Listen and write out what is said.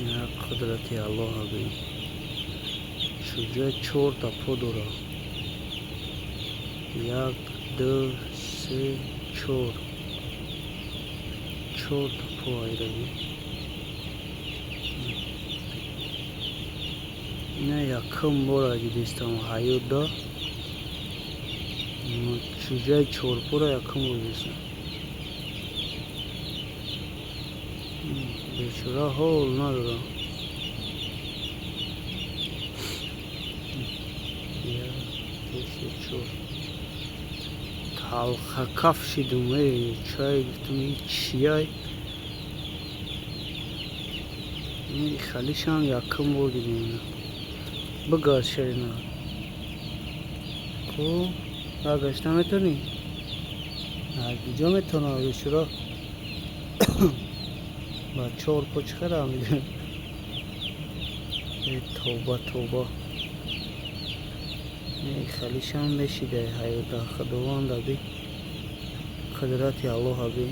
یا قدرت الله بی چجای 4 تا پا داره. 1 2 3 4 تا پا ایرانی. نه یکم بار اگه دیستم حیات دا چجای 4 پا را یکم بار دیستم. بیچاره حال نداره. حلقه کف شدم چای گفتم این چیه این خالیش هم یکم بار دیدیم بگاز شدیم خب برگشت نمیتونی کجا میتونه بیچاره با 4 پا چقدر میده توبه توبه خالیش هم میشیده حیات خداوند بی قدرت الله بی